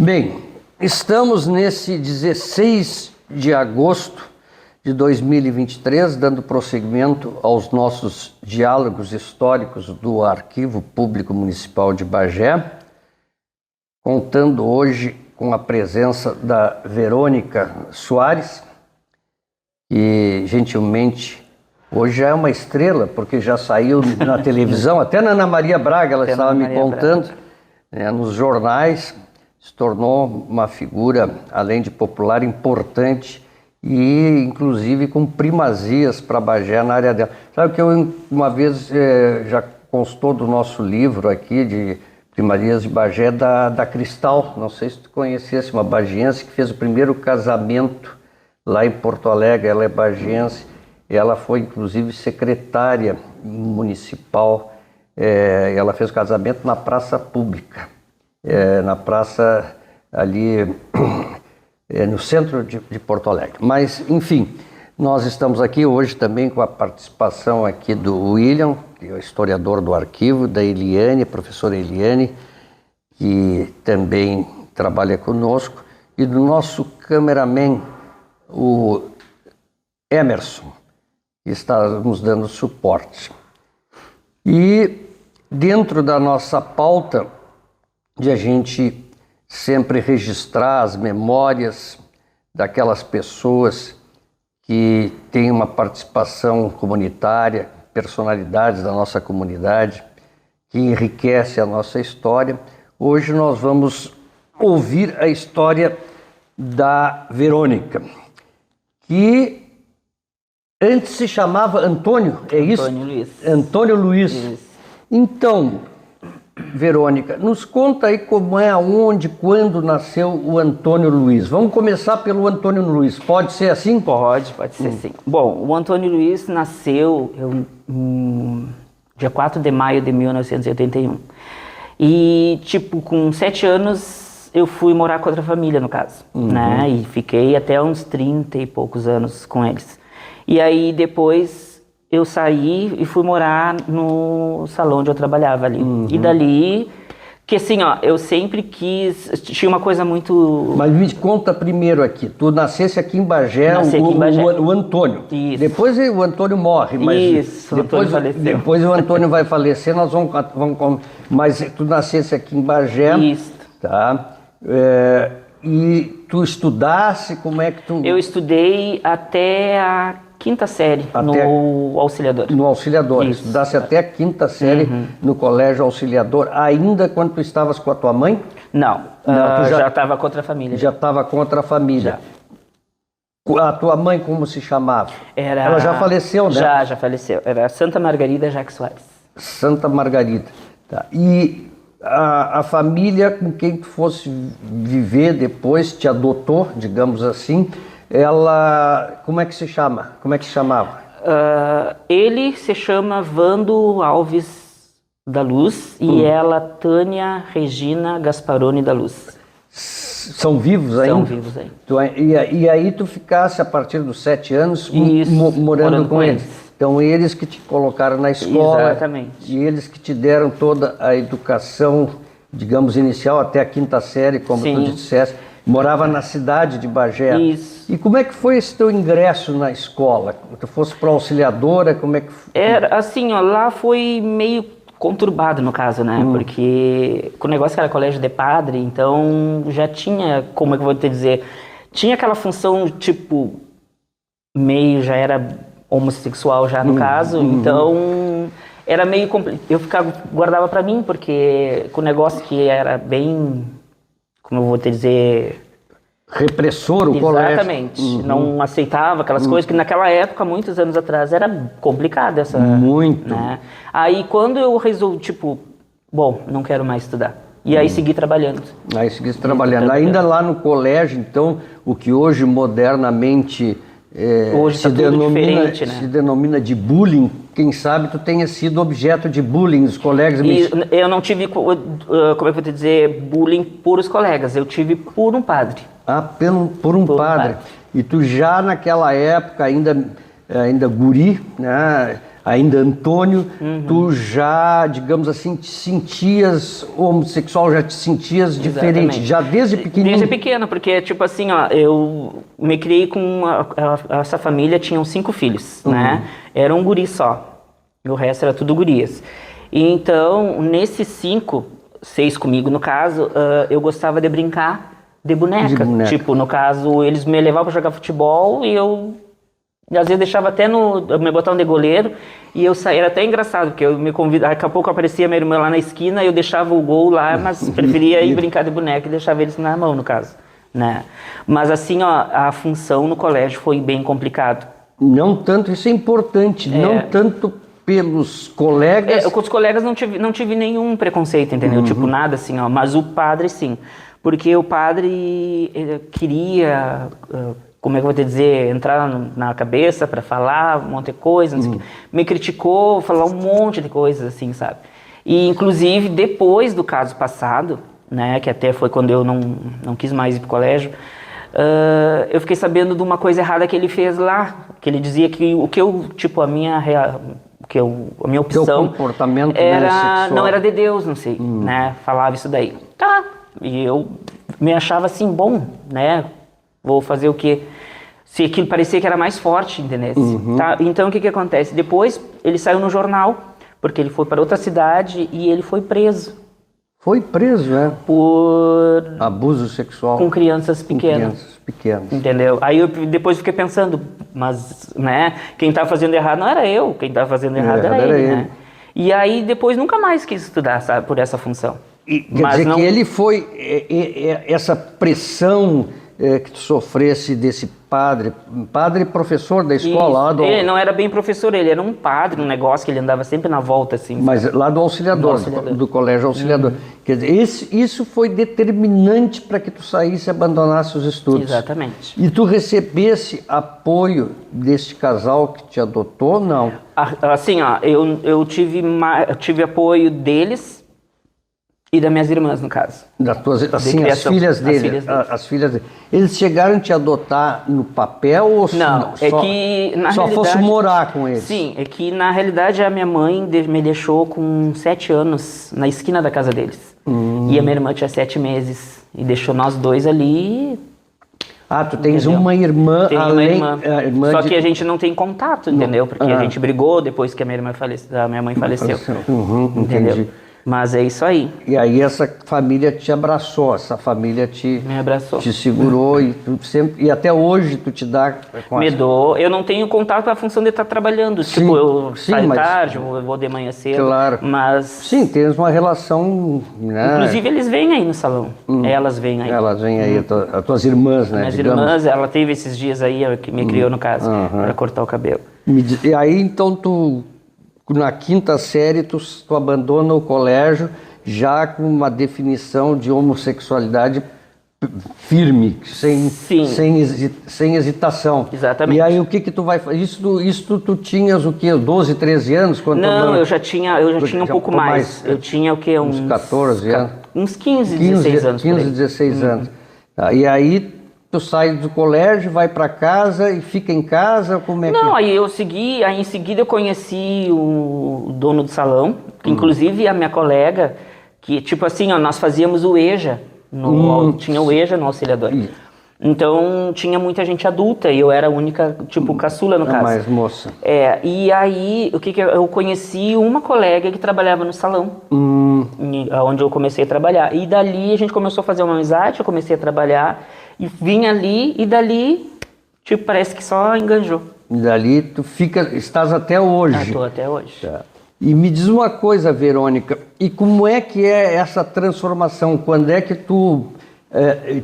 Bem, estamos nesse 16 de agosto de 2023, dando prosseguimento aos nossos diálogos históricos do Arquivo Público Municipal de Bagé, contando hoje com a presença da Verônica Soares, que gentilmente hoje já é uma estrela, porque já saiu na televisão, até na Ana Maria Braga ela estava me contando, nos jornais, se tornou uma figura, além de popular, importante e inclusive com primazias para Bagé na área dela. Sabe que eu uma vez já constou do nosso livro aqui de primarias de Bagé da Cristal, não sei se tu conhecesse, uma bagiense que fez o primeiro casamento lá em Porto Alegre. Ela é bagiense, ela foi inclusive secretária municipal, ela fez o casamento na praça pública, na praça ali no centro de Porto Alegre. Mas, enfim, nós estamos aqui hoje também com a participação aqui do William, que é o historiador do arquivo, da Eliane, a professora Eliane, que também trabalha conosco, e do nosso cameraman, o Emerson, que está nos dando suporte. E dentro da nossa pauta, de a gente sempre registrar as memórias daquelas pessoas que têm uma participação comunitária, personalidades da nossa comunidade, que enriquece a nossa história. Hoje nós vamos ouvir a história da Verônica, que antes se chamava Antônio, é isso? Antônio Luiz. Antônio Luiz. Isso. Então, Verônica, nos conta aí como é, aonde, quando nasceu o Antônio Luiz. Vamos começar pelo Antônio Luiz, pode ser assim? Pode ser sim. Bom, o Antônio Luiz nasceu dia 4 de maio de 1981. E, com 7 anos, eu fui morar com outra família, no caso, né? E fiquei até uns 30 e poucos anos com eles. E aí, depois, eu saí e fui morar no salão onde eu trabalhava ali. E dali, que assim, eu sempre quis, tinha uma coisa muito... Mas me conta primeiro aqui, tu nascesse aqui em Bagé, Nasci aqui em Bagé. O Antônio. Isso. Depois o Antônio morre, mas Isso, depois, depois o Antônio vai falecer, nós vamos... Mas tu nascesse aqui em Bagé. Isso. Tá? E tu estudasse, como é que tu... Eu estudei até a 5ª série no Auxiliador. No Auxiliador, Isso. Estudasse até a 5ª série no Colégio Auxiliador, ainda quando tu estavas com a tua mãe? Não, tu já estava com outra família. Já estava com outra família. A tua mãe como se chamava? Ela já faleceu, né? Já faleceu. Era Santa Margarida Jacques Soares. Santa Margarida. Tá. E a família com quem tu fosse viver depois, te adotou, digamos assim, ela, como é que se chama? Como é que se chamava? Ele se chama Vando Alves da Luz e ela Tânia Regina Gasparoni da Luz. São vivos ainda? São vivos ainda. E aí tu ficasse a partir dos 7 anos morando com eles. Então eles que te colocaram na escola. Exatamente. E eles que te deram toda a educação, digamos, inicial até a 5ª série, como Sim. tu disseste. Morava na cidade de Bagé. Isso. E como é que foi esse teu ingresso na escola? Tu fosse para auxiliadora, como é que foi? Era assim, lá foi meio conturbado no caso, né? Porque com o negócio que era colégio de padre, então já tinha, como é que eu vou te dizer, tinha aquela função meio já era homossexual já no caso, então era meio complicado. Eu guardava para mim porque com o negócio que era bem, como eu vou te dizer, repressor o colégio. Exatamente. Não aceitava aquelas coisas que naquela época, muitos anos atrás, era complicado essa... Muito. Né? Aí quando eu resolvi, não quero mais estudar. E aí segui trabalhando. Aí segui trabalhando. Ainda lá no colégio, então, o que hoje modernamente hoje tá tudo diferente, né? se denomina de bullying, quem sabe tu tenha sido objeto de bullying dos colegas. Eu não tive, como é que eu vou te dizer, bullying por os colegas, eu tive por um padre. Por um padre. E tu já naquela época, ainda guri, né? ainda Antônio, tu já, digamos assim, te sentias homossexual, já te sentias diferente, já desde pequenininho? Desde pequeno, porque, tipo assim, ó, eu me criei com essa família, tinham 5 filhos, né? Era um guri só, o resto era tudo gurias. E então, nesses 5, 6 comigo no caso, eu gostava de brincar de boneca. Tipo, no caso, eles me levavam para jogar futebol e eu às vezes deixava até me botar um de goleiro e eu saía. Era até engraçado, porque eu me convidava, daqui a pouco aparecia minha irmã lá na esquina e eu deixava o gol lá, mas preferia ir brincar de boneca e deixava eles na mão, no caso, né? Mas assim, ó, a função no colégio foi bem complicado. Não tanto, isso é importante, não tanto pelos colegas. Com os colegas não tive nenhum preconceito, entendeu? Tipo, nada assim, ó, mas o padre sim, porque o padre queria... como é que eu vou te dizer, entrar na cabeça para falar um monte de coisa, não sei o quê. Me criticou, falou um monte de coisas assim, sabe? E inclusive depois do caso passado, né, que até foi quando eu não quis mais ir pro colégio, eu fiquei sabendo de uma coisa errada que ele fez lá, que ele dizia que o que eu, tipo, a minha opção, teu comportamento não era de Deus, não sei, né? Falava isso daí. Tá. E eu me achava assim, bom, né? Vou fazer o quê? Se aquilo parecia que era mais forte, entendeu? Tá? Então, o que acontece? Depois, ele saiu no jornal, porque ele foi para outra cidade e ele foi preso. Foi preso, né? Por... abuso sexual. Com crianças pequenas. Entendeu? Aí eu depois fiquei pensando, mas, né? Quem estava fazendo errado não era eu, quem estava fazendo errado era ele, né? E aí, depois, nunca mais quis estudar, sabe? Por essa função. Quer dizer que ele foi... essa pressão... que tu sofresse desse padre professor da escola. Lá ele não era bem professor, ele era um padre, um negócio que ele andava sempre na volta, assim. Mas lá do Auxiliador, do Colégio Auxiliador. Quer dizer, isso foi determinante para que tu saísse e abandonasse os estudos. Exatamente. E tu recebesse apoio deste casal que te adotou, não? Assim, ó, eu tive apoio deles e das minhas irmãs, no caso. Assim, as filhas dele. As filhas dele. Eles chegaram a te adotar no papel ou não? Que na só fosse morar com eles? Sim, é que na realidade a minha mãe me deixou com 7 anos na esquina da casa deles. E a minha irmã tinha 7 meses e deixou nós dois ali. Ah, tu tens uma irmã. Tenho além, uma irmã. Só que a gente não tem contato, entendeu? Porque a gente brigou depois que a minha mãe faleceu. Entendeu? Entendi. Mas é isso aí. E aí essa família te abraçou, essa família me abraçou, te segurou e tu sempre, e até hoje tu te dá me dou. Eu não tenho contato com a função de estar trabalhando. Sim, tipo, eu saio mas, tarde, eu vou de manhã cedo. Claro. Mas sim, tens uma relação, né? Inclusive eles vêm aí no salão. Elas vêm aí. Elas vêm aí, as tuas irmãs, né? Minhas irmãs, ela teve esses dias aí que me criou no caso para cortar o cabelo. E aí então tu na 5ª série tu abandona o colégio já com uma definição de homossexualidade firme, sem hesitação. Exatamente. E aí o que tu vai fazer? Isso tu tinhas o quê? 12, 13 anos? Não, eu já tinha um pouco mais. Eu tinha o quê? Uns 14 anos? Uns 15, 16 anos. 15, 16 anos. Tá, e aí tu sai do colégio, vai para casa e fica em casa? Como é Não, que... aí eu segui, aí em seguida eu conheci o dono do salão, que inclusive a minha colega, que tipo assim, ó, nós fazíamos o EJA, tinha o EJA no Auxiliador. Então tinha muita gente adulta e eu era a única, tipo, caçula no caso. Mais moça. E aí eu conheci uma colega que trabalhava no salão, onde eu comecei a trabalhar. E dali a gente começou a fazer uma amizade, eu comecei a trabalhar. E vim ali, e dali, tipo, parece que só enganjou. E dali tu estás até hoje. Estou até hoje. Tá. E me diz uma coisa, Verônica, e como é que é essa transformação? Quando é que tu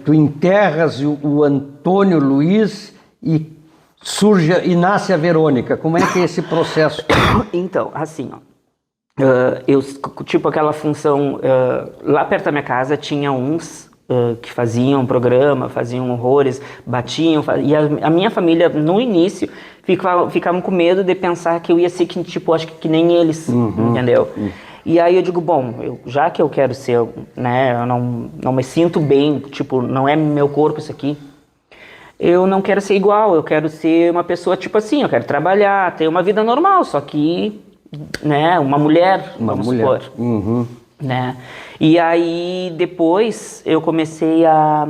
enterras o Antônio Luiz e surge e nasce a Verônica? Como é que é esse processo? Então, assim, ó. Eu, tipo, aquela função, lá perto da minha casa tinha uns que faziam programa, faziam horrores, batiam, e a minha família, no início, ficavam com medo de pensar que eu ia ser, tipo, acho que nem eles, entendeu? E aí eu digo, bom, já que eu quero ser, né, eu não me sinto bem, tipo, não é meu corpo isso aqui, eu não quero ser igual, eu quero ser uma pessoa tipo assim, eu quero trabalhar, ter uma vida normal, só que, né, uma mulher, vamos supor. Né? E aí depois eu comecei a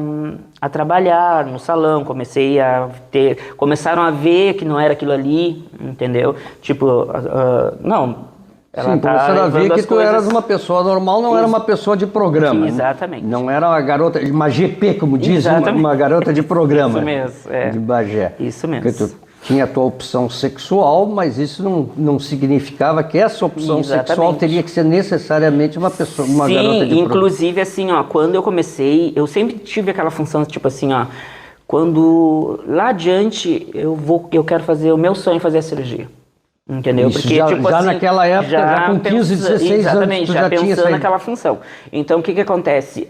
trabalhar no salão, começaram a ver que não era aquilo ali, entendeu? Tipo, não... Sim, começaram a ver que tu eras uma pessoa normal, não era uma pessoa de programa. Exatamente. Né? Não era uma garota, uma GP, como dizem, uma garota de programa. Isso mesmo, é. De Bagé. Isso mesmo. Porque tu tinha a tua opção sexual, mas isso não significava que essa opção sexual teria que ser necessariamente uma pessoa, uma garota de programa. Inclusive assim, ó, quando eu comecei, eu sempre tive aquela função, tipo assim, ó, quando lá adiante eu quero fazer, o meu sonho é fazer a cirurgia. Entendeu? Isso, porque, já, tipo já assim, naquela época, já com 15, 16 anos, tu já tinha pensando naquela função. Então, o que acontece?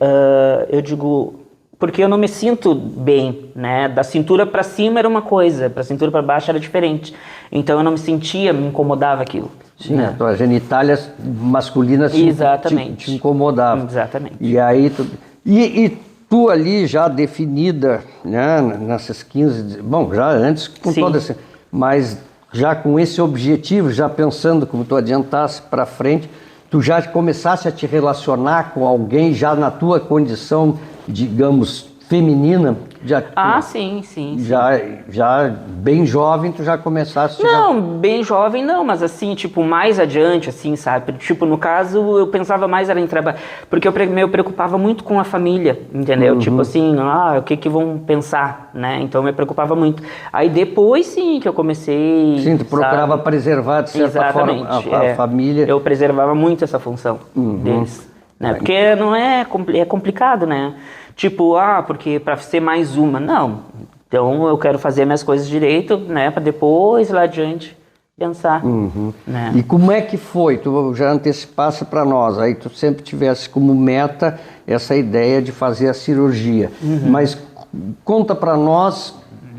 Eu digo, porque eu não me sinto bem, né? Da cintura para cima era uma coisa, da cintura para baixo era diferente. Então, eu não me sentia, me incomodava aquilo. Sim, né? As tuas genitálias masculinas te incomodavam. Exatamente. E aí, e tu ali já definida, né, nessas 15, bom, já antes com toda essa, mas já com esse objetivo, já pensando como tu adiantasse para frente, tu já começasse a te relacionar com alguém já na tua condição, digamos, feminina? Sim. Já bem jovem, tu já começasse... Não, bem jovem não, mas assim, tipo, mais adiante, assim, sabe? Tipo, no caso, eu pensava mais era em trabalho, porque eu me preocupava muito com a família, entendeu? Tipo assim, o que vão pensar, né? Então, eu me preocupava muito. Aí, depois, sim, que eu comecei... Sim, tu procurava preservar, de certa forma, a família. Eu preservava muito essa função deles, né? Porque não é complicado, né? Tipo, porque para ser mais uma. Não. Então eu quero fazer minhas coisas direito, né? Para depois, lá adiante, pensar. Né? E como é que foi? Tu já antecipasse para nós, aí tu sempre tivesse como meta essa ideia de fazer a cirurgia. Mas conta para nós,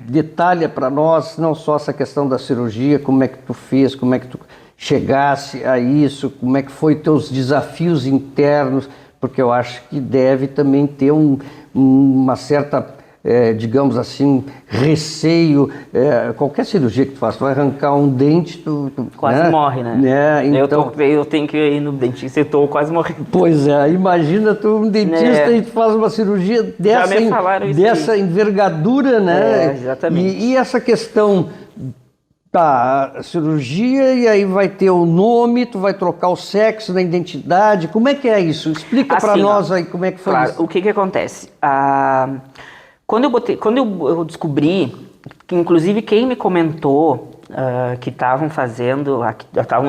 detalha para nós, não só essa questão da cirurgia, como é que tu fez, como é que tu chegasse a isso, como é que foi teus desafios internos, porque eu acho que deve também ter uma certa, digamos assim, receio. Qualquer cirurgia que tu faça, tu vai arrancar um dente, tu quase morre, né? Então, eu tenho que ir no dentista e estou quase morrendo. Pois é, imagina tu um dentista e tu faz uma cirurgia dessa envergadura, né? Exatamente. E essa questão... a cirurgia, e aí vai ter o nome, tu vai trocar o sexo na identidade, como é que é isso? Explica para nós aí como é que foi isso. O que acontece? Quando eu descobri, que inclusive quem me comentou que estavam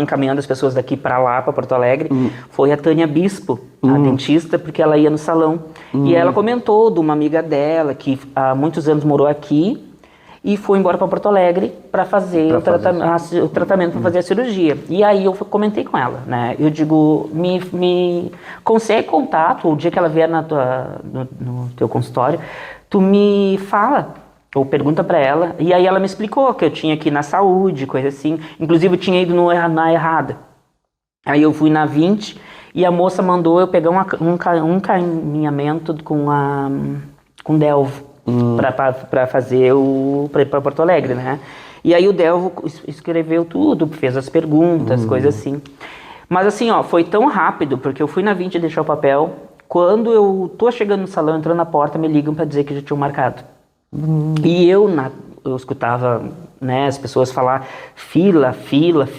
encaminhando as pessoas daqui para lá, para Porto Alegre, foi a Tânia Bispo, a dentista, porque ela ia no salão. E ela comentou de uma amiga dela que há muitos anos morou aqui, e foi embora para Porto Alegre para fazer o tratamento, para fazer a cirurgia. E aí eu comentei com ela, né? Eu digo, me consegue contato, o dia que ela vier no teu consultório, tu me fala, ou pergunta para ela. E aí ela me explicou que eu tinha que ir na saúde, coisa assim. Inclusive eu tinha ido na errada. Aí eu fui na 20 e a moça mandou eu pegar um encaminhamento com Delvo. Para fazer para Porto Alegre, né? E aí o Delvo escreveu tudo, fez as perguntas, coisas assim. Mas assim, foi tão rápido, porque eu fui na 20 deixar o papel. Quando eu tô chegando no salão, entrando na porta, me ligam para dizer que já tinham marcado. E eu escutava, né, as pessoas falar fila.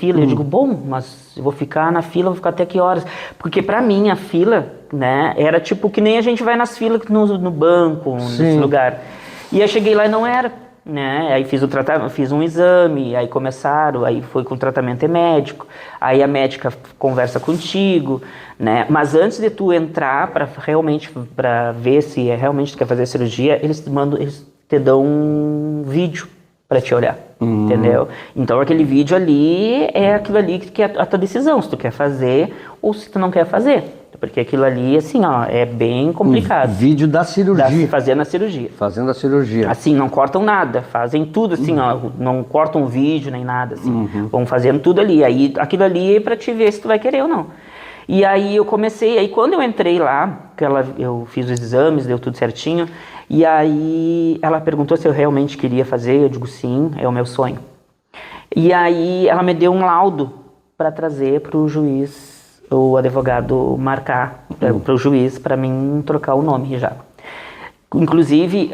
Eu digo, bom, mas eu vou ficar na fila, vou ficar até que horas? Porque para mim a fila, né, era tipo que nem a gente vai nas filas no banco, nesse lugar. E eu cheguei lá e não era, né? Aí fiz um exame, aí começaram, aí foi com tratamento médico, aí a médica conversa contigo, né? Mas antes de tu entrar para ver se realmente tu quer fazer a cirurgia, eles te dão um vídeo para te olhar, entendeu? Então aquele vídeo ali é aquilo ali que é a tua decisão, se tu quer fazer ou se tu não quer fazer. Porque aquilo ali, assim, é bem complicado. Vídeo da cirurgia. Fazendo a cirurgia. Fazendo a cirurgia. Assim, não cortam nada, fazem tudo assim, não cortam vídeo nem nada, assim. Vão fazendo tudo ali. Aí aquilo ali é pra te ver se tu vai querer ou não. E aí eu comecei, aí quando eu entrei lá, eu fiz os exames, deu tudo certinho, e aí ela perguntou se eu realmente queria fazer, eu digo sim, é o meu sonho. E aí ela me deu um laudo para trazer para o juiz, o advogado marcar, para o juiz, para mim trocar o nome já. Inclusive,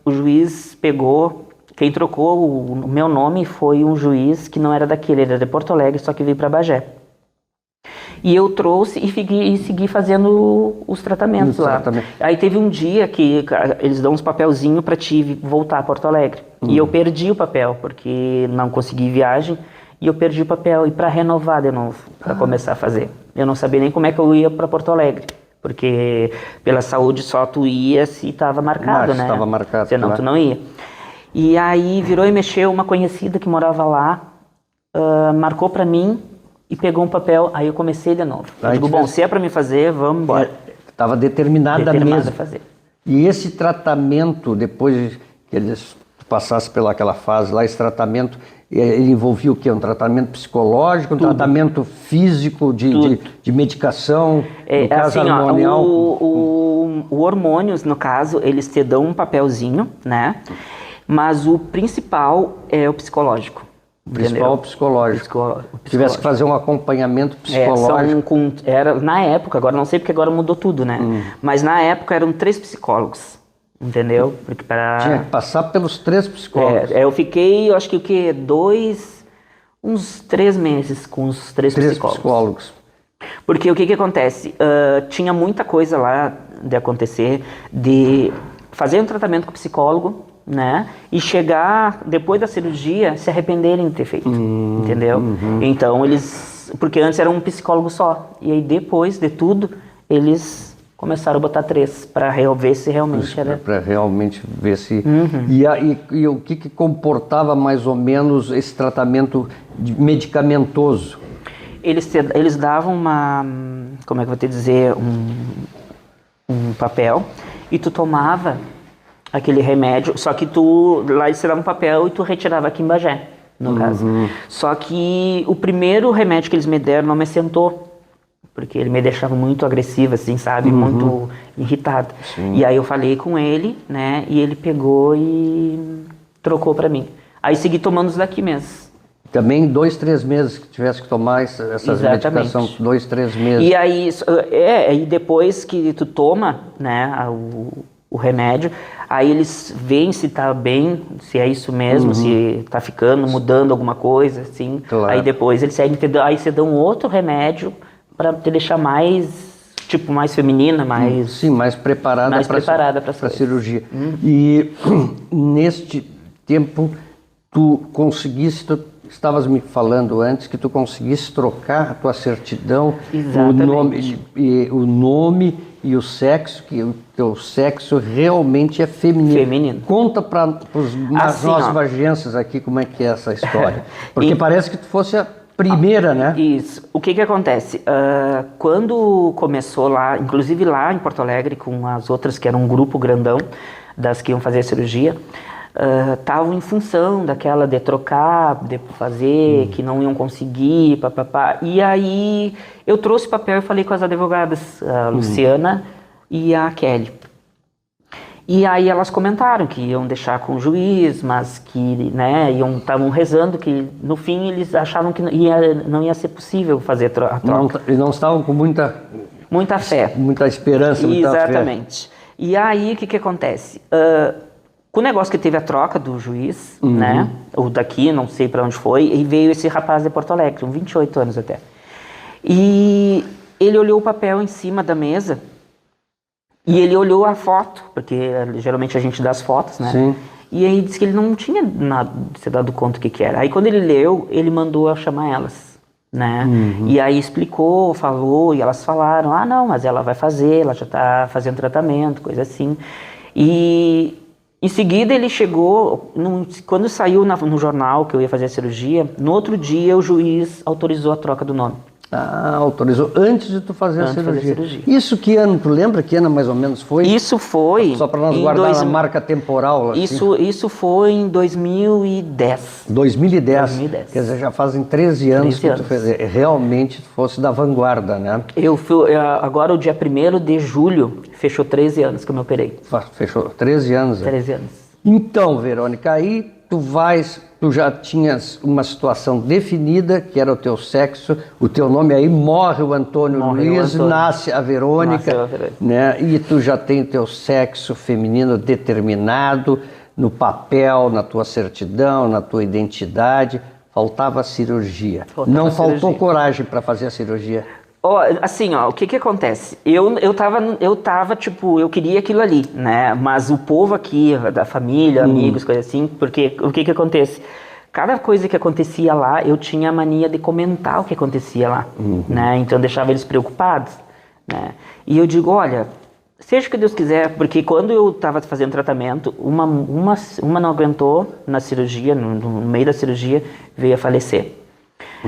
o juiz pegou, quem trocou o meu nome foi um juiz que não era daquele, ele era de Porto Alegre, só que veio para Bagé. E eu trouxe e segui fazendo os tratamentos lá. Aí teve um dia que eles dão uns papelzinhos para te voltar a Porto Alegre. E eu perdi o papel, porque não consegui viagem. E eu perdi o papel. E para renovar de novo, para começar a fazer. Eu não sabia nem como é que eu ia para Porto Alegre. Porque pela saúde só tu ia se estava marcado, né? Estava marcado. Senão tu não ia. E aí virou e mexeu uma conhecida que morava lá, marcou para mim. E pegou um papel, aí eu comecei de novo. Eu digo, bom, se é para me fazer, vamos embora. Estava determinada mesmo. A fazer. E esse tratamento, depois que eles passassem pelaquela fase lá, esse tratamento, ele envolvia o quê? Um tratamento psicológico, um tratamento físico, de medicação, no caso assim, hormonial? O hormônios, no caso, eles te dão um papelzinho, né? Mas o principal é o psicológico. O principal psicológico. Tivesse que fazer um acompanhamento psicológico. Era, na época, agora não sei porque agora mudou tudo, né? Mas na época eram 3 psicólogos, entendeu? Porque tinha que passar pelos 3 psicólogos. Eu fiquei, eu acho que o quê? Uns 3 meses com os 3 psicólogos. Porque o que acontece? Tinha muita coisa lá de acontecer, de fazer um tratamento com o psicólogo, né? E chegar depois da cirurgia se arrependerem de ter feito, entendeu? Então eles, porque antes era um psicólogo só, e aí depois de tudo eles começaram a botar 3 para ver se realmente era. Para realmente ver se. E o que comportava mais ou menos esse tratamento medicamentoso? Eles davam como é que eu vou te dizer, um papel e tu tomava aquele remédio, só que lá eles te davam um papel e tu retirava aqui em Bagé, no caso. Só que o primeiro remédio que eles me deram não me sentou, porque ele me deixava muito agressiva, assim, sabe? Muito irritada. E aí eu falei com ele, né? E ele pegou e trocou pra mim. Aí segui tomando os daqui mesmo. Também 2, 3 meses que tivesse que tomar essas medicações, 2, 3 meses. E aí, e depois que tu toma, né, o remédio, aí eles veem se tá bem, se é isso mesmo, se tá ficando, mudando alguma coisa, assim. Claro. Aí depois eles seguem, aí você dá um outro remédio para te deixar mais, tipo, mais feminina, mais... Sim, mais preparada para a cirurgia. E neste tempo, tu estavas me falando antes que tu conseguisse trocar a tua certidão, o nome e o sexo, que o teu sexo realmente é feminino. Conta para nós vagenses aqui como é que é essa história. Porque parece que tu fosse a primeira, né? Isso. O que acontece? Quando começou lá, inclusive lá em Porto Alegre, com as outras que eram um grupo grandão, das que iam fazer a cirurgia, estavam em função daquela de trocar, de fazer, que não iam conseguir, papapá. E aí eu trouxe papel e falei com as advogadas, a Luciana e a Kelly. E aí elas comentaram que iam deixar com o juiz, mas que, né, estavam rezando que no fim eles achavam que não ia ser possível fazer a troca. Eles não estavam com muita fé. Muita esperança, muita fé. Exatamente. E aí o que acontece? Com o negócio que teve a troca do juiz, né? O daqui, não sei para onde foi, e veio esse rapaz de Porto Alegre, com 28 anos até. E ele olhou o papel em cima da mesa e ele olhou a foto, porque geralmente a gente dá as fotos, né? Sim. E aí disse que ele não tinha se dado conta o que era. Aí quando ele leu, ele mandou eu chamar elas, né? E aí explicou, falou, e elas falaram, não, mas ela vai fazer, ela já tá fazendo tratamento, coisa assim. E em seguida ele chegou, quando saiu no jornal que eu ia fazer a cirurgia, no outro dia o juiz autorizou a troca do nome. Ah, autorizou antes de tu fazer a Antes de fazer cirurgia. a cirurgia. Isso que ano? Tu lembra que ano mais ou menos foi? Isso foi... Só para nós guardar a marca temporal. Assim. Isso foi em 2010. 2010. 2010. Quer dizer, já fazem 13 anos 13 que tu anos. fez, realmente fosse da vanguarda, né? Eu fui, agora o dia 1º de julho, fechou 13 anos que eu me operei. Fechou 13 anos. 13 anos. Então, Verônica, aí tu já tinhas uma situação definida, que era o teu sexo, o teu nome, aí morre o Antônio Luiz, nasce a Verônica, né? E tu já tem teu sexo feminino determinado no papel, na tua certidão, na tua identidade. Faltava a cirurgia. Não faltou coragem para fazer a cirurgia. Assim, o que acontece? Eu tava, tipo, eu queria aquilo ali, né? Mas o povo aqui, da família, amigos, coisa assim, porque o que acontece? Cada coisa que acontecia lá, eu tinha a mania de comentar o que acontecia lá, né? Então deixava eles preocupados, né? E eu digo, olha, seja o que Deus quiser, porque quando eu tava fazendo tratamento, uma não aguentou na cirurgia, no meio da cirurgia, veio a falecer.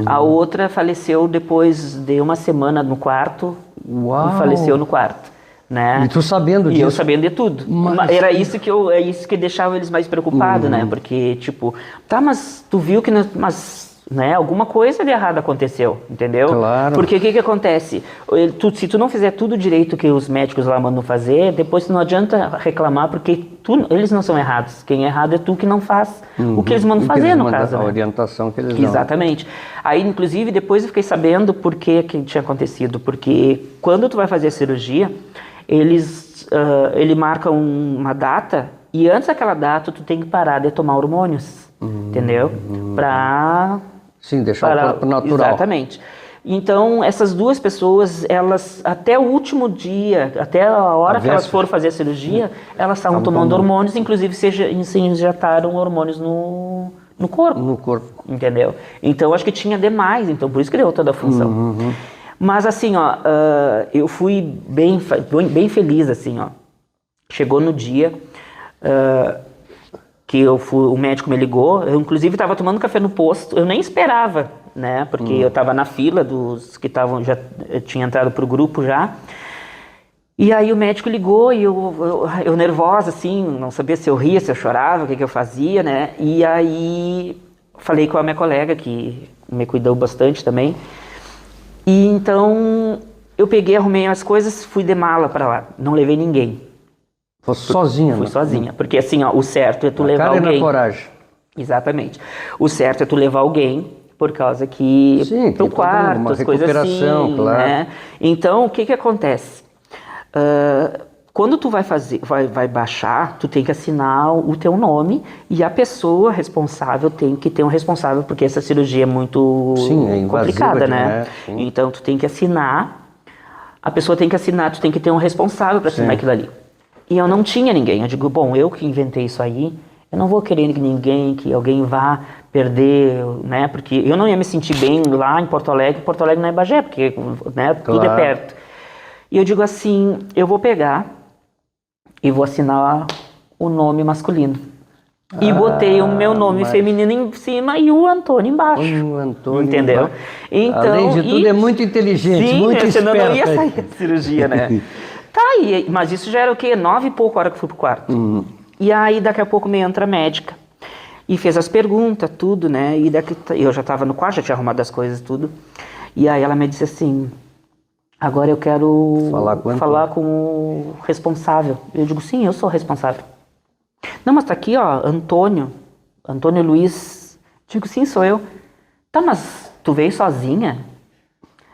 A outra faleceu depois de uma semana no quarto. Uau. E faleceu no quarto, né? E tu sabendo disso? E eu sabendo de tudo. Mas... Era isso que deixava eles mais preocupados, né? Porque, tipo, tá, mas tu viu que... Mas, né, alguma coisa de errado aconteceu, entendeu? Claro. Porque o que acontece? Se tu não fizer tudo direito que os médicos lá mandam fazer, depois não adianta reclamar, porque eles não são errados. Quem é errado é tu que não faz o que eles mandam fazer, no caso. A né? orientação que eles dão. Exatamente. Aí, inclusive, depois eu fiquei sabendo por que tinha acontecido. Porque quando tu vai fazer a cirurgia, ele marca uma data, e antes daquela data tu tem que parar de tomar hormônios, entendeu? Pra... Sim, deixar o corpo natural. Exatamente. Então, essas duas pessoas, elas, até o último dia, até a hora que elas foram fazer a cirurgia, elas estavam tomando hormônios, inclusive se injetaram hormônios no corpo. No corpo. Entendeu? Então, acho que tinha demais, então por isso que deu toda a função. Mas assim, eu fui bem feliz, assim, Chegou no dia... que o médico me ligou, eu inclusive estava tomando café no posto, eu nem esperava, né, porque eu estava na fila dos que já tinha entrado pro grupo já, e aí o médico ligou e eu nervosa, assim, não sabia se eu ria, se eu chorava, o que eu fazia, né, e aí falei com a minha colega, que me cuidou bastante também, e então eu peguei, arrumei as coisas, fui de mala para lá, não levei ninguém. Foi sozinha, Fui sozinha, porque assim, o certo é tu levar alguém. Cara, na coragem. Exatamente. O certo é tu levar alguém, por causa que... Sim, pro quarto, as coisas assim, claro. né? Então, o que acontece? Quando tu vai baixar, tu tem que assinar o teu nome e a pessoa responsável tem que ter um responsável, porque essa cirurgia é muito complicada, né? Então, tu tem que assinar, a pessoa tem que assinar, tu tem que ter um responsável para assinar aquilo ali. E eu não tinha ninguém. Eu digo, bom, eu que inventei isso aí, eu não vou querer que alguém vá perder, né? Porque eu não ia me sentir bem lá em Porto Alegre não é Bagé, porque, né, tudo é perto. E eu digo assim, eu vou pegar e vou assinar o nome masculino. E botei o meu nome feminino em cima e o Antônio embaixo. O Antônio entendeu? Embaixo. Então, além de tudo, é muito inteligente, sim, muito esperto. Senão não ia sair da cirurgia, né? Tá, mas isso já era o quê? 9 e pouco a hora que eu fui pro quarto. E aí, daqui a pouco, me entra a médica. E fez as perguntas, tudo, né? E eu já tava no quarto, já tinha arrumado as coisas, tudo. E aí ela me disse assim, agora eu quero falar com o responsável. Eu digo, sim, eu sou o responsável. Não, mas tá aqui, Antônio Luiz. Digo, sim, sou eu. Tá, mas tu veio sozinha?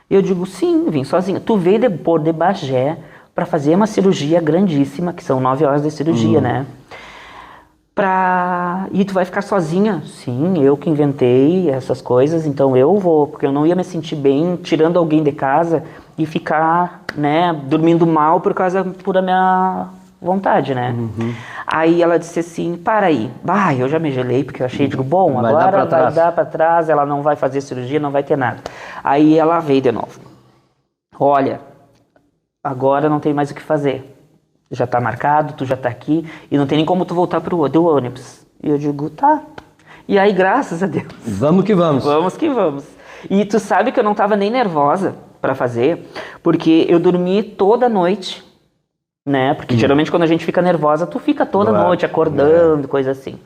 Eu digo, sim, vim sozinha. Tu veio de Bagé para fazer uma cirurgia grandíssima, que são 9 horas de cirurgia, né? E tu vai ficar sozinha? Sim, eu que inventei essas coisas, então eu vou, porque eu não ia me sentir bem tirando alguém de casa e ficar, né, dormindo mal por a minha vontade, né? Aí ela disse assim, para aí. Eu já me gelei, porque eu achei, digo, bom, agora vai dar para trás, ela não vai fazer cirurgia, não vai ter nada. Aí ela veio de novo. Olha, agora não tem mais o que fazer. Já tá marcado, tu já tá aqui, e não tem nem como tu voltar pro ônibus. E eu digo, tá. E aí, graças a Deus. Vamos que vamos. Vamos que vamos. E tu sabe que eu não tava nem nervosa pra fazer, porque eu dormi toda noite, né? Porque geralmente quando a gente fica nervosa, tu fica toda Claro. noite acordando, coisa assim.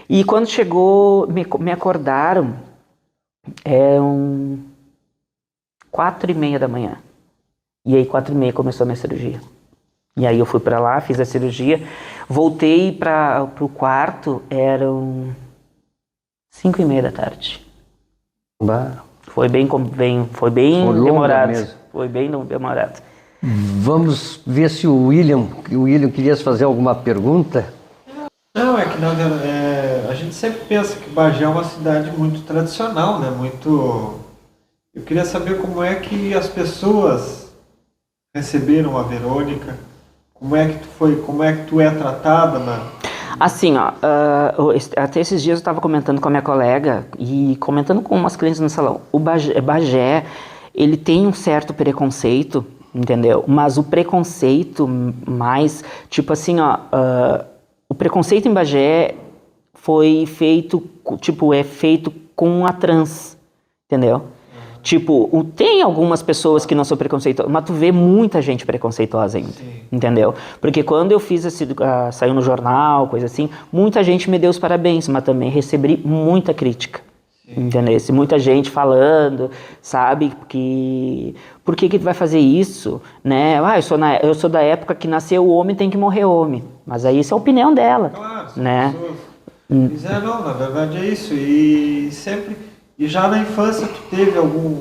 E quando chegou, me acordaram, eram 4:30 da manhã. E aí 4:30 começou a minha cirurgia. E aí eu fui pra lá, fiz a cirurgia, voltei pro quarto, eram 5:30 da tarde. Bah. Foi bem Foi longa demorado. mesmo. Foi bem demorado. Vamos ver se o William queria fazer alguma pergunta. Não, é que a gente sempre pensa que Bagé é uma cidade muito tradicional, né? Eu queria saber como é que as pessoas receberam a Verônica, como é que tu é tratada Assim, ó, até esses dias eu estava comentando com a minha colega e comentando com umas clientes no salão. O Bagé, ele tem um certo preconceito, entendeu? Mas o preconceito mais, tipo assim, ó, o preconceito em Bagé foi feito, tipo, é feito com a trans, entendeu? Tipo, tem algumas pessoas que não são preconceituosas, mas tu vê muita gente preconceituosa ainda, entendeu? Porque quando eu fiz saiu no jornal, coisa assim, muita gente me deu os parabéns, mas também recebi muita crítica, entendeu? Muita gente falando, sabe, que por que tu vai fazer isso, né? Eu sou da época que nasceu o homem tem que morrer homem, mas aí isso é a opinião dela, Claro, né? Pessoas... não, na verdade é isso. E sempre... E já na infância tu teve algum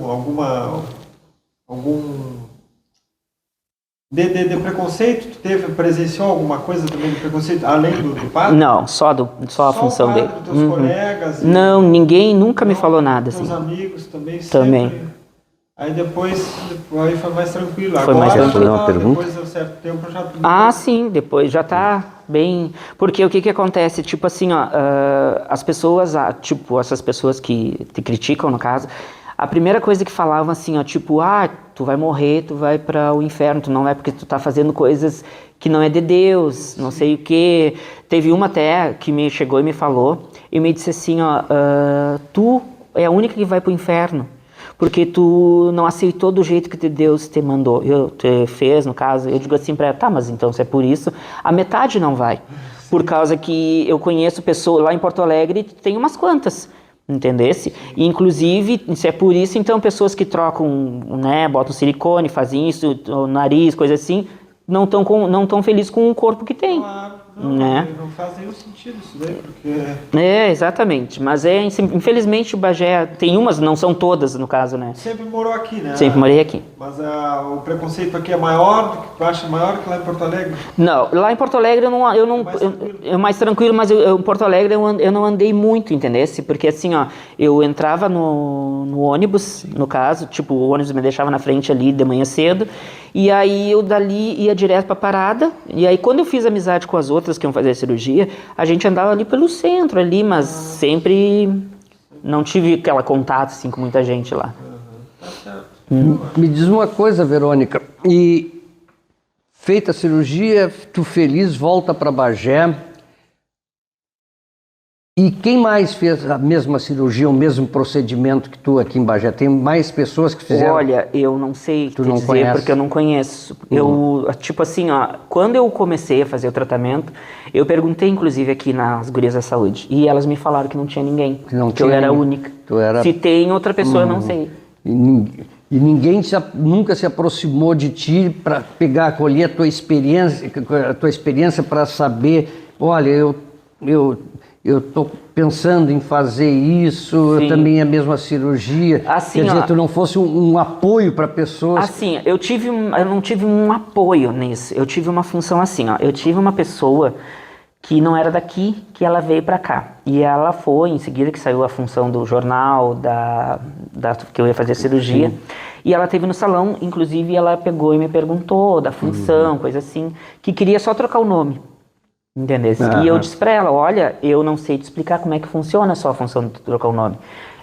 de preconceito? Presenciou alguma coisa também de preconceito, além do padre? Não, só a função dele. Teus colegas? Não, ninguém nunca me falou nada teus assim. amigos também? Também. Sempre. Aí depois aí foi mais tranquilo. Foi mais tranquilo. Uma pergunta? Depois de um certo tempo já... Ah, sim, depois já tá bem... Porque o que acontece, tipo assim, ó, as pessoas, tipo, essas pessoas que te criticam, no caso, a primeira coisa que falavam assim, ó, tipo, tu vai morrer, tu vai para o inferno, tu não vai porque tu tá fazendo coisas que não é de Deus, não sei o quê. Teve uma até que me chegou e me falou, e me disse assim, ó, tu é a única que vai pro inferno. Porque tu não aceitou do jeito que Deus te mandou, te fez, no caso. Eu digo assim para ela, tá, mas então se é por isso, a metade não vai. Por causa que eu conheço pessoas, lá em Porto Alegre tem umas quantas, entendesse? E inclusive, se é por isso, então pessoas que trocam, né, botam silicone, fazem isso, o nariz, coisa assim, não tão felizes com o corpo que tem. Claro, né? Não faz nenhum sentido isso daí, porque... Exatamente. Mas infelizmente o Bagé tem umas, não são todas no caso, né? Sempre morou aqui, né? Sempre morei aqui. Mas o preconceito aqui é maior do que tu acha maior que lá em Porto Alegre? Não, lá em Porto Alegre é mais tranquilo, mas em Porto Alegre eu não andei muito, entendesse? Porque assim, ó, eu entrava no ônibus, no caso, tipo, o ônibus me deixava na frente ali de manhã cedo, e aí eu dali ia direto pra parada, e aí quando eu fiz amizade com as outras que iam fazer a cirurgia, a gente andava ali pelo centro ali, mas sempre não tive aquela contato assim com muita gente lá. Tá certo. Me diz uma coisa, Verônica, e feita a cirurgia, tu feliz, volta para Bagé, e quem mais fez a mesma cirurgia, o mesmo procedimento que tu aqui em Bagé? Tem mais pessoas que fizeram? Olha, eu não sei te não dizer, conhece? porque eu não conheço. Eu, tipo assim, ó, quando eu comecei a fazer o tratamento, eu perguntei, inclusive, aqui nas Gurias da Saúde, e elas me falaram que não tinha ninguém, Que não que eu tinha era a ninguém. única. Tu era... Se tem outra pessoa, eu não sei. E ninguém nunca se aproximou de ti para colher a tua experiência para saber, olha, eu estou pensando em fazer isso, eu também a mesma cirurgia. Assim, quer dizer, ó, tu não fosse um apoio para pessoas. Assim, eu não tive um apoio nisso. Eu tive uma função assim, ó. Eu tive uma pessoa que não era daqui, que ela veio pra cá. E ela foi, em seguida que saiu a função do jornal, que eu ia fazer cirurgia. Sim. E ela teve no salão, inclusive ela pegou e me perguntou da função, coisa assim, que queria só trocar o nome. Entendeu? E eu disse pra ela, olha, eu não sei te explicar como é que funciona só a função de trocar o nome.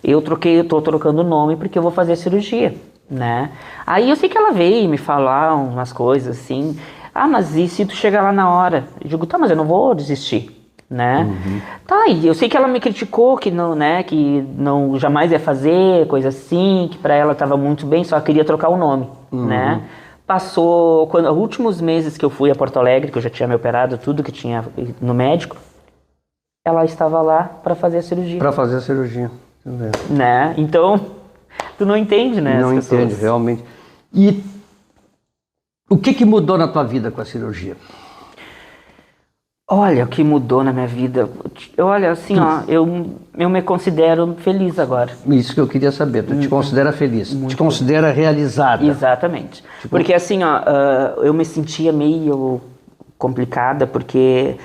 Eu tô trocando o nome porque eu vou fazer cirurgia, né? Aí eu sei que ela veio me falar umas coisas assim, mas e se tu chegar lá na hora? Eu digo, tá, mas eu não vou desistir, né? Tá, e eu sei que ela me criticou que não, né, que não jamais ia fazer, coisa assim, que pra ela tava muito bem, só queria trocar o nome, né? Passou, quando os últimos meses que eu fui a Porto Alegre, que eu já tinha me operado, tudo que tinha no médico, ela estava lá pra fazer a cirurgia. Para fazer a cirurgia. Entendeu? Né? Então, tu não entende, né? Não as pessoas. entende, realmente. E o que mudou na tua vida com a cirurgia? Olha, o que mudou na minha vida. Olha, assim, ó, eu me considero feliz agora. Isso que eu queria saber. Tu te considera feliz? Te considera realizada? Exatamente. Porque assim, ó, eu me sentia meio complicada, porque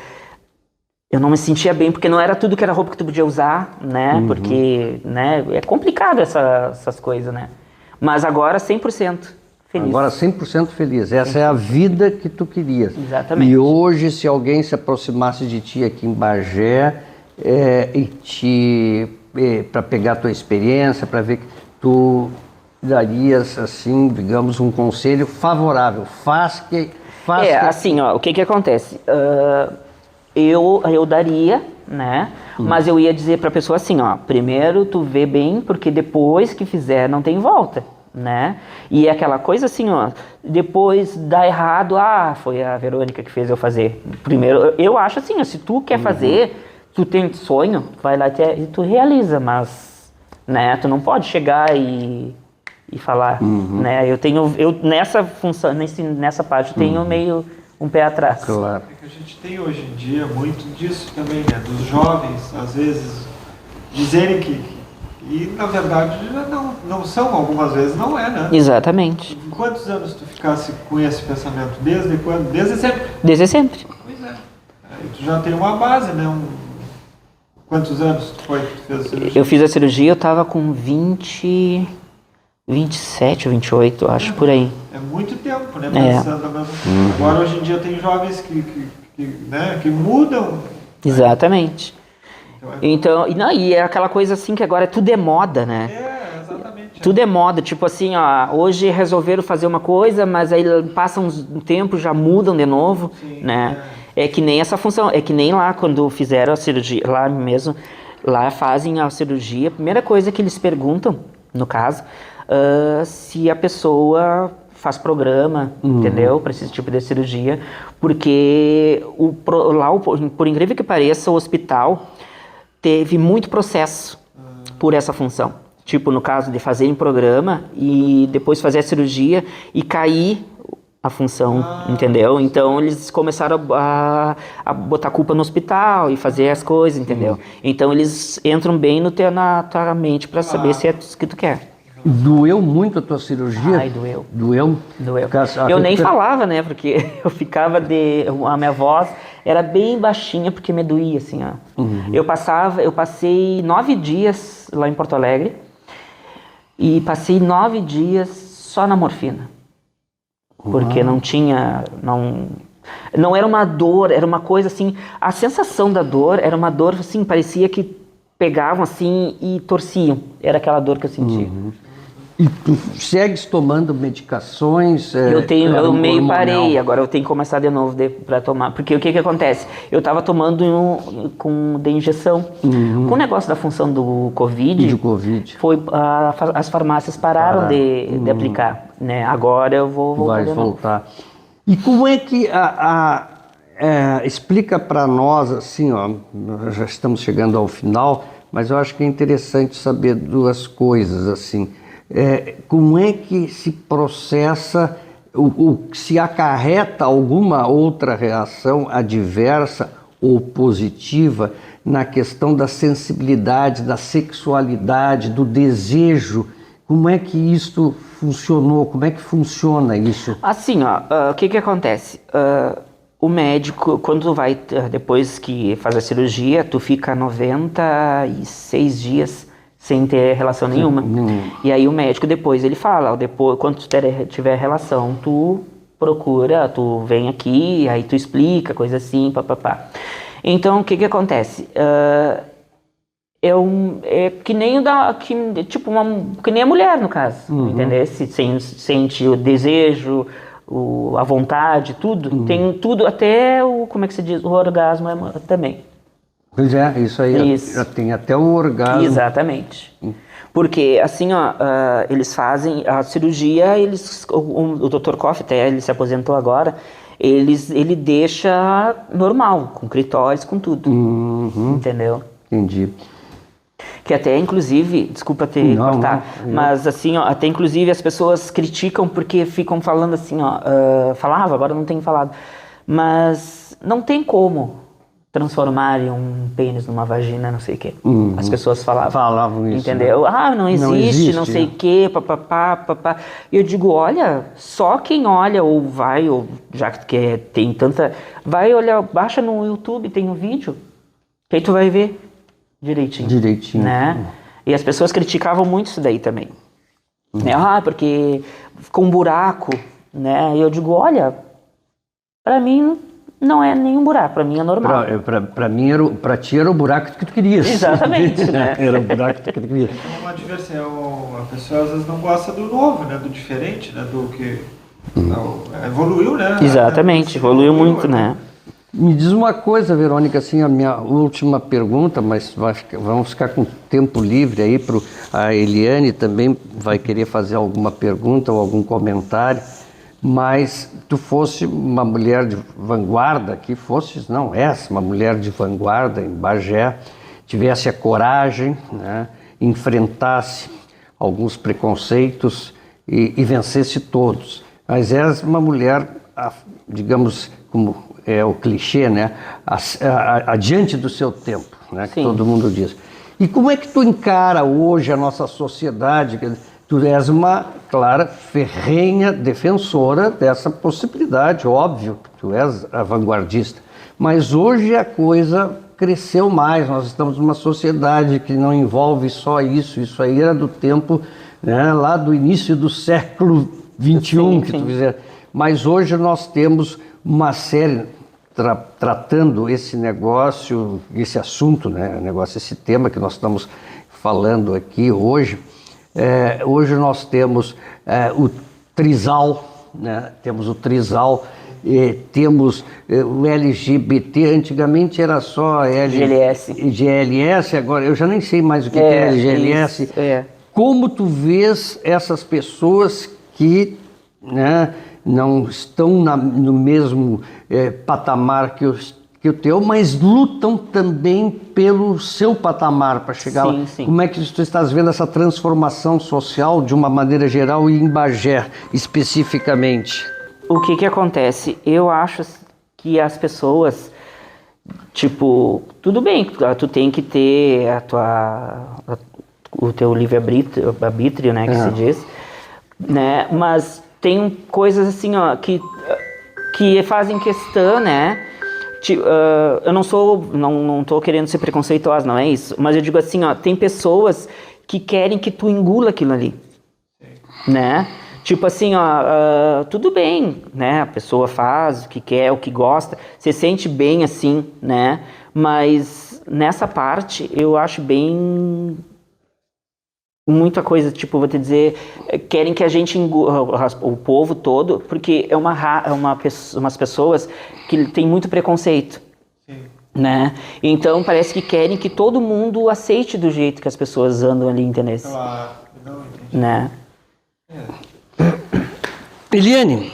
eu não me sentia bem, porque não era tudo que era roupa que tu podia usar, né? Porque, né, é complicado essas coisas, né? Mas agora 100% feliz. Agora 100% feliz. Essa é a vida que tu querias. Exatamente. E hoje, se alguém se aproximasse de ti aqui em Bagé para pegar a tua experiência, para ver que tu darias, assim, digamos, um conselho favorável. Assim, ó, o que acontece? Eu daria, né? Mas eu ia dizer pra pessoa assim, ó, primeiro tu vê bem, porque depois que fizer não tem volta, né? E é aquela coisa assim, ó, depois dá errado, foi a Verônica que fez eu fazer. Primeiro, eu acho assim, ó, se tu quer fazer, tu tem sonho, vai lá e tu realiza, mas, né, tu não pode chegar e falar, né? Eu nessa função, nessa parte, eu tenho meio um pé atrás. Claro. É que a gente tem hoje em dia muito disso também, né? Dos jovens, às vezes, dizerem e na verdade não são, algumas vezes não é, né? Exatamente. Quantos anos tu ficasse com esse pensamento? Desde quando? Desde sempre? Desde sempre. Pois é. Aí tu já tem uma base, né? Quantos anos foi que tu fez a cirurgia? Eu fiz a cirurgia, eu tava com 27 ou 28, acho, por aí. É muito tempo, né? Pensando na mesma coisa. Agora, hoje em dia, tem jovens que mudam. Exatamente. Então, e é aquela coisa assim que agora tudo é moda, né? Exatamente. Tudo é moda, tipo assim, ó, hoje resolveram fazer uma coisa, mas aí passa um tempo, já mudam de novo, né? É que nem essa função, é que nem lá quando fizeram a cirurgia, lá mesmo, lá fazem a cirurgia, a primeira coisa que eles perguntam, no caso, se a pessoa faz programa, entendeu? Para esse tipo de cirurgia, porque por incrível que pareça, o hospital teve muito processo por essa função. Tipo, no caso de fazer em programa e depois fazer a cirurgia e cair a função, entendeu? Então eles começaram a botar culpa no hospital e fazer as coisas, entendeu? Então eles entram bem na tua mente para saber se é isso que tu quer. Doeu muito a tua cirurgia? Ai, doeu. Doeu? Doeu. Eu nem falava, né? Porque eu ficava a minha voz era bem baixinha porque me doía, assim, ó. Eu passei 9 dias lá em Porto Alegre e passei 9 dias só na morfina. Porque não era uma dor, era uma coisa assim, a sensação da dor era uma dor assim, parecia que pegavam assim e torciam, era aquela dor que eu sentia. E tu segues tomando medicações? Eu meio parei, agora eu tenho que começar de novo para tomar, porque o que acontece? Eu estava tomando de injeção. Com o negócio da função do Covid, as farmácias pararam de aplicar, né? Agora eu vou voltar de novo. E como é que explica para nós, assim, ó, nós já estamos chegando ao final, mas eu acho que é interessante saber duas coisas, assim. Como é que se processa, se acarreta alguma outra reação adversa ou positiva na questão da sensibilidade, da sexualidade, do desejo? Como é que isso funcionou? Como é que funciona isso? Assim, ó, o que acontece? O médico, quando tu vai, depois que faz a cirurgia, tu fica 96 dias sem ter relação nenhuma. E aí o médico depois, ele fala, quando tu tiver relação, tu procura, tu vem aqui, aí tu explica, coisa assim, papapá. Então, o que acontece? É que nem que nem a mulher, no caso, entendeu? Sente o desejo, a vontade, tudo. Tem tudo, até como é que se diz? O orgasmo também. Pois é, isso aí. Isso. Já tem até o orgasmo. Exatamente. Porque, assim, ó, eles fazem a cirurgia, o Dr. Koff, até ele se aposentou agora, ele deixa normal, com clitóris, com tudo. Entendeu? Entendi. Que até, inclusive, desculpa cortar, mas assim, ó, até inclusive as pessoas criticam porque ficam falando assim, ó, falava, agora não tenho falado, mas não tem como transformarem um pênis numa vagina, não sei o quê. As pessoas falavam isso. Entendeu? Né? Ah, não existe, não sei o quê, papapá. E eu digo, olha, só quem olha ou vai, ou já que tem tanta... Vai olhar, baixa no YouTube, tem um vídeo, que aí tu vai ver direitinho. Né? E as pessoas criticavam muito isso daí também. Né? Ah, porque ficou um buraco, né? E eu digo, olha, pra mim... Não é nenhum buraco, pra mim é normal. Pra mim, pra ti era o buraco que tu querias. Exatamente, né? Era o buraco que tu querias. É uma diversão, a pessoa às vezes não gosta do novo, né? Do diferente, né? Do que evoluiu, né? Exatamente, evoluiu muito, né? Me diz uma coisa, Verônica, assim, a minha última pergunta, mas vamos ficar com tempo livre aí, a Eliane também vai querer fazer alguma pergunta ou algum comentário. Mas tu fosse uma mulher de vanguarda, és uma mulher de vanguarda em Bagé, tivesse a coragem, né, enfrentasse alguns preconceitos e vencesse todos. Mas és uma mulher, digamos, como é o clichê, né, adiante do seu tempo, né, que todo mundo diz. E como é que tu encara hoje a nossa sociedade? Tu és uma clara, ferrenha defensora dessa possibilidade, óbvio, tu és a vanguardista. Mas hoje a coisa cresceu mais, nós estamos numa sociedade que não envolve só isso aí era do tempo, né, lá do início do século XXI, que tu fizer. Mas hoje nós temos uma série tratando esse negócio, esse assunto, né, esse tema que nós estamos falando aqui hoje. Hoje nós temos o trisal, né? Temos o trisal, temos o LGBT, antigamente era só GLS, agora eu já nem sei mais o que é LGLS. Isso, Como tu vês essas pessoas que, né, não estão no mesmo patamar que o teu, mas lutam também pelo seu patamar para chegar lá. Sim. Como é que tu estás vendo essa transformação social de uma maneira geral e em Bagé especificamente? O que acontece? Eu acho que as pessoas, tipo, tudo bem, tu tem que ter o teu livre-arbítrio, né, que se diz, né, mas tem coisas assim, ó, que fazem questão, né. Eu não tô querendo ser preconceituosa, não é isso, mas eu digo assim, ó, tem pessoas que querem que tu engula aquilo ali, né? Tipo assim, ó, tudo bem, né? A pessoa faz o que quer, o que gosta, se sente bem assim, né? Mas nessa parte eu acho bem muita coisa, tipo, vou te dizer, querem que a gente engula o povo todo, porque umas pessoas que tem muito preconceito. Sim. Né? Então parece que querem que todo mundo aceite do jeito que as pessoas andam ali, entendeu? Claro, não entendi. Né? Eliane,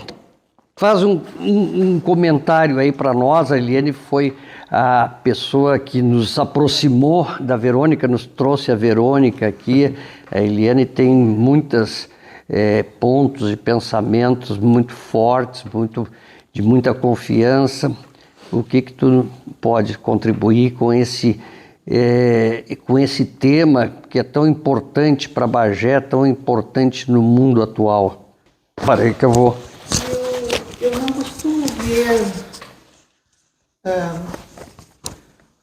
faz um comentário aí para nós. A Eliane foi a pessoa que nos aproximou da Verônica, nos trouxe a Verônica aqui. A Eliane tem muitos pontos e pensamentos muito fortes, de muita confiança. O que tu pode contribuir com esse tema que é tão importante para Bagé, tão importante no mundo atual? Parei que eu vou... Eu não costumo ver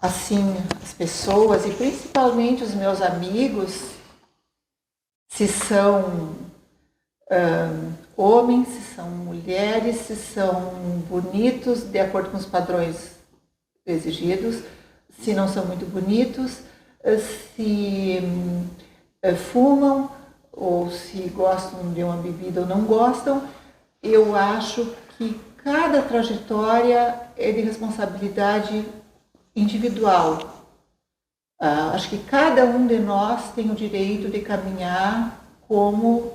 assim as pessoas, e principalmente os meus amigos, se são homens, se são mulheres, se são bonitos de acordo com os padrões exigidos, se não são muito bonitos, se fumam ou se gostam de uma bebida ou não gostam. Eu acho que cada trajetória é de responsabilidade individual Acho que cada um de nós tem o direito de caminhar como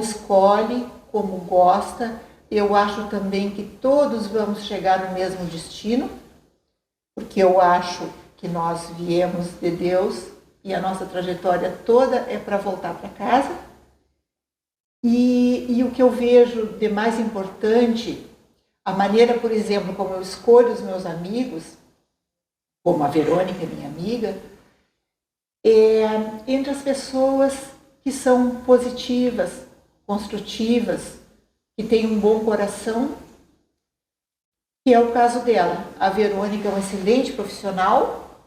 escolhe, como gosta. Eu acho também que todos vamos chegar no mesmo destino, porque eu acho que nós viemos de Deus e a nossa trajetória toda é para voltar para casa. E o que eu vejo de mais importante, a maneira, por exemplo, como eu escolho os meus amigos, como a Verônica, minha amiga, é entre as pessoas que são positivas, construtivas, que têm um bom coração, que é o caso dela. A Verônica é uma excelente profissional,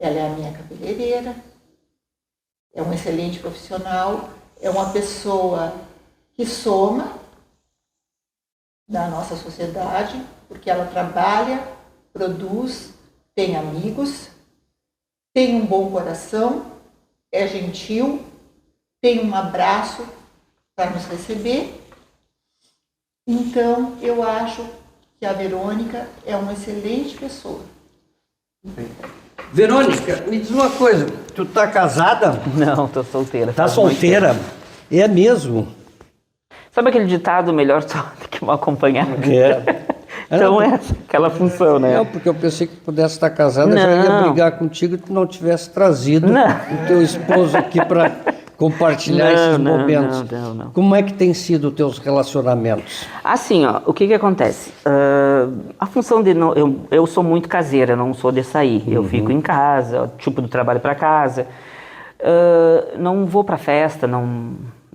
ela é a minha cabeleireira, é uma excelente profissional, é uma pessoa que soma na nossa sociedade, porque ela trabalha, produz, tem amigos, tem um bom coração, é gentil, tem um abraço para nos receber. Então, eu acho que a Verônica é uma excelente pessoa. Verônica, me diz uma coisa, tu tá casada? Não, tô solteira. Tá faz muito solteira? tempo. É mesmo? Sabe aquele ditado, melhor só do que mal acompanhado? É. Então é aquela função, né? Não, porque eu pensei que pudesse estar casada, eu já ia Não. brigar contigo e tu não tivesse trazido Não. o teu esposo aqui para compartilhar esses momentos. Não. Como é que tem sido os teus relacionamentos? Assim, ó, o que acontece? A função de... Eu sou muito caseira, não sou de sair. Eu fico em casa, tipo do trabalho para casa. Não vou para festa,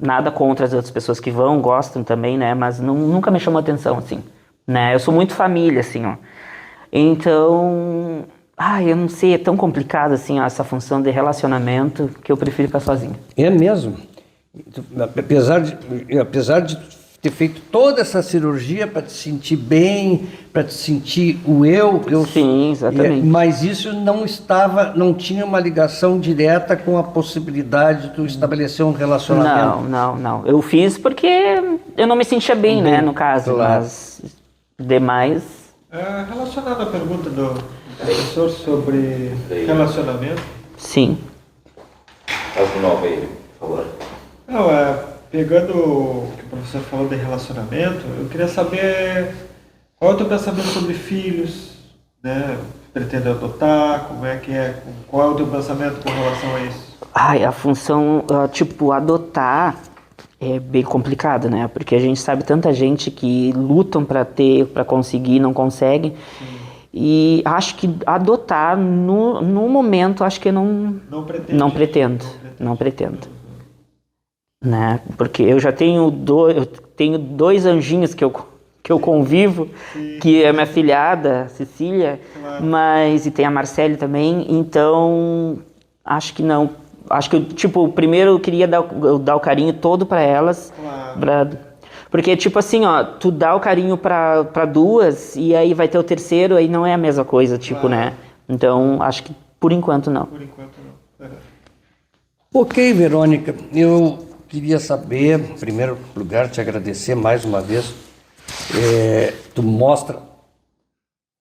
nada contra as outras pessoas que vão, gostam também, né? Mas nunca me chamou atenção, assim. Né? Eu sou muito família, assim, ó. Então... eu não sei, é tão complicado, assim, ó, essa função de relacionamento que eu prefiro ficar sozinha. É mesmo? Apesar de ter feito toda essa cirurgia para te sentir bem, para te sentir o eu... Sim, exatamente. Mas isso não tinha uma ligação direta com a possibilidade de tu estabelecer um relacionamento. Não. Eu fiz porque eu não me sentia bem, né, no caso. Claro. Mas demais... Relacionado à pergunta do professor sobre relacionamento. Sim. Algo novo aí, por favor. Não, pegando o que o professor falou de relacionamento, eu queria saber qual é o teu pensamento sobre filhos, né? Pretende adotar, qual é o teu pensamento com relação a isso? A função, adotar é bem complicado, né? Porque a gente sabe tanta gente que lutam para ter, para conseguir, não conseguem. Sim. E acho que adotar, no momento, acho que não pretendo. Né? Porque eu já tenho dois anjinhos que eu convivo, sim, que é minha filhada, Cecília, claro. E tem a Marcele também, então acho que não. Acho que, primeiro eu queria dar o carinho todo para elas, claro. Porque, assim, ó, tu dá o carinho para duas e aí vai ter o terceiro, aí não é a mesma coisa, claro. Né? Então, acho que por enquanto não. Por enquanto não. Ok, Verônica, eu queria saber, em primeiro lugar, te agradecer mais uma vez. Tu mostra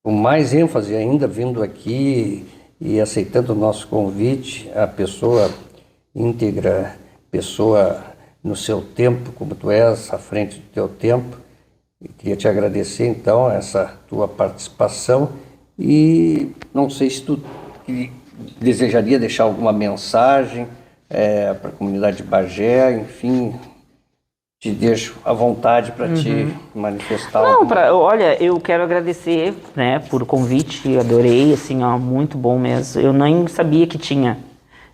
com mais ênfase ainda, vindo aqui e aceitando o nosso convite, a pessoa íntegra, pessoa no seu tempo, como tu és, à frente do teu tempo. E queria te agradecer, então, essa tua participação e não sei se tu desejaria deixar alguma mensagem para a comunidade de Bagé, enfim, te deixo à vontade para te manifestar. Olha, eu quero agradecer, né, por o convite, adorei, assim, ó, muito bom mesmo. Eu nem sabia que tinha.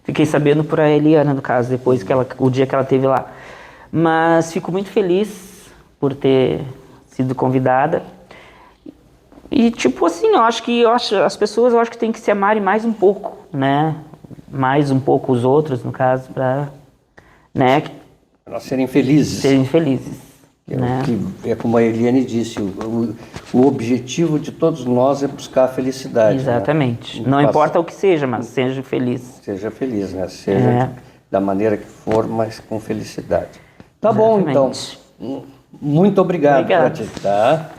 Fiquei sabendo por a Eliana, no caso, depois o dia que ela esteve lá. Mas fico muito feliz por ter sido convidada. E assim, as pessoas eu acho que tem que se amarem mais um pouco, né? Mais um pouco os outros, no caso, para, né? Para serem felizes. Né? É como a Eliane disse, o objetivo de todos nós é buscar a felicidade. Exatamente. Né? Não importa o que seja, mas seja feliz. Seja feliz, né? Seja da maneira que for, mas com felicidade. Tá bom, então. Muito obrigado. Obrigado. Tá?